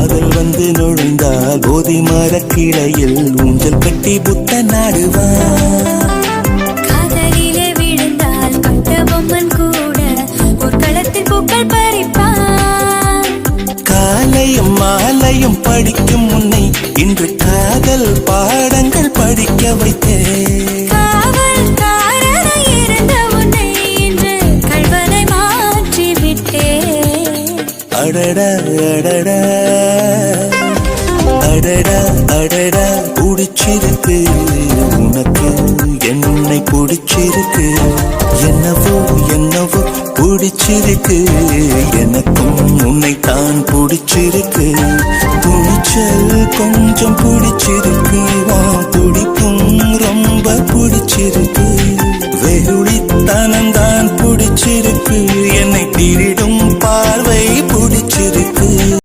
காதல் வந்து நுழைந்தால் போதி மரக்கிளையில் ஊஞ்சல் கட்டி புத்த நாடுவான். காதலிலே விழுந்தால் கட்ட பொம்மன் கூட ஒரு களத்தில் பூக்கள் பறிப்பான். காலையும் மாலையும் படிக்கும் முன்னை இன்று காதல் பாடங்கள் படிக்க வைத்தேன். காவல்காரனாய் இருந்த உன்னை இன்று கள்வனை மாற்றி விட்டேன். அடடா அடடா அடடா அடடா பிடிச்சிருக்கு உனக்கு என்னை பிடிச்சிருக்கு. என்னவோ என்னவோ பிடிச்சிருக்கு எனக்கும் உன்னை தான் பிடிச்சிருக்கு. துணிச்சல் கொஞ்சம் பிடிச்சிருக்கு துடிப்பும் ரொம்ப பிடிச்சிருக்கு. வெகுளித்தனம் தான் பிடிச்சிருக்கு என்னை திருடும்